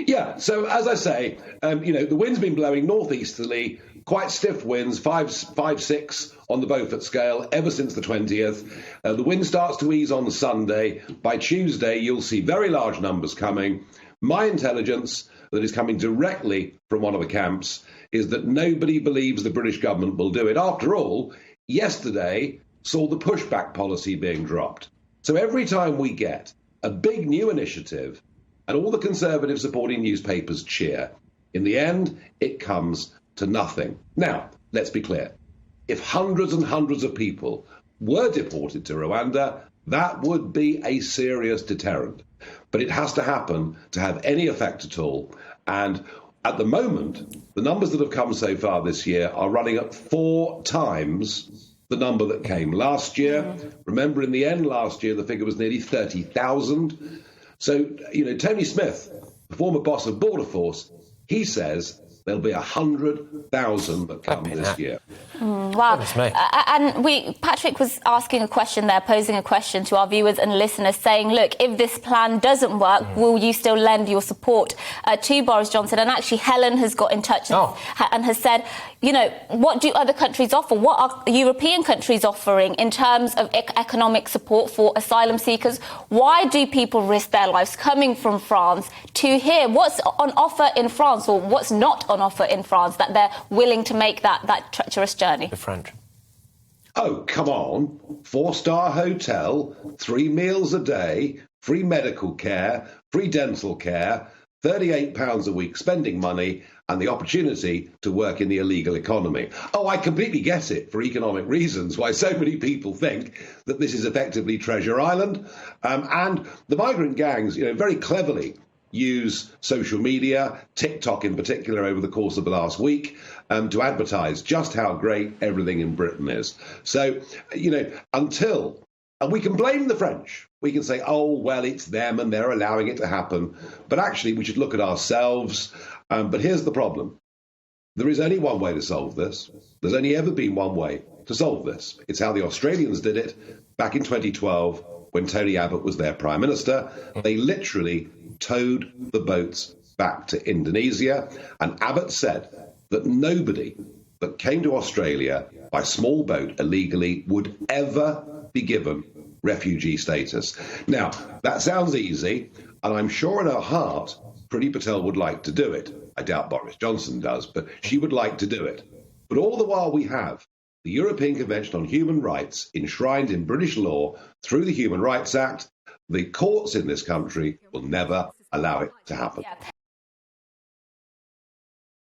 Yeah, so as I say, the wind's been blowing northeasterly, quite stiff winds, 5, 6 on the Beaufort scale ever since the 20th. The wind starts to ease on Sunday. By Tuesday, you'll see very large numbers coming. My intelligence, that is coming directly from one of the camps, is that nobody believes the British government will do it. After all, yesterday saw the pushback policy being dropped. So every time we get a big new initiative, and all the Conservative supporting newspapers cheer, in the end, it comes to nothing. Now, let's be clear. If hundreds and hundreds of people were deported to Rwanda, that would be a serious deterrent. But it has to happen to have any effect at all. And at the moment, the numbers that have come so far this year are running at 4 times the number that came last year. Remember, in the end last year, the figure was nearly 30,000. So, Tony Smith, the former boss of Border Force, he says there'll be 100,000 that come this year. Wow. And Patrick was asking a question there, posing a question to our viewers and listeners, saying, look, if this plan doesn't work, will you still lend your support to Boris Johnson? And actually, Helen has got in touch and has said, what do other countries offer? What are European countries offering in terms of economic support for asylum seekers? Why do people risk their lives coming from France to here? What's on offer in France, or what's not on offer in France, that they're willing to make that treacherous journey? The French. Oh, come on. 4-star hotel, 3 meals a day, free medical care, free dental care, £38 a week spending money, and the opportunity to work in the illegal economy. Oh, I completely get it, for economic reasons, why so many people think that this is effectively Treasure Island. And the migrant gangs, very cleverly use social media, TikTok in particular, over the course of the last week, to advertise just how great everything in Britain is. So, until, and we can blame the French. We can say, oh, well, it's them and they're allowing it to happen. But actually, we should look at ourselves. But here's the problem. There is only one way to solve this. There's only ever been one way to solve this. It's how the Australians did it back in 2012 when Tony Abbott was their prime minister. They literally towed the boats back to Indonesia. And Abbott said that nobody that came to Australia by small boat illegally would ever be given refugee status. Now, that sounds easy, and I'm sure in her heart, Priti Patel would like to do it. I doubt Boris Johnson does, but she would like to do it. But all the while we have the European Convention on Human Rights enshrined in British law through the Human Rights Act, the courts in this country will never allow it to happen. Yeah.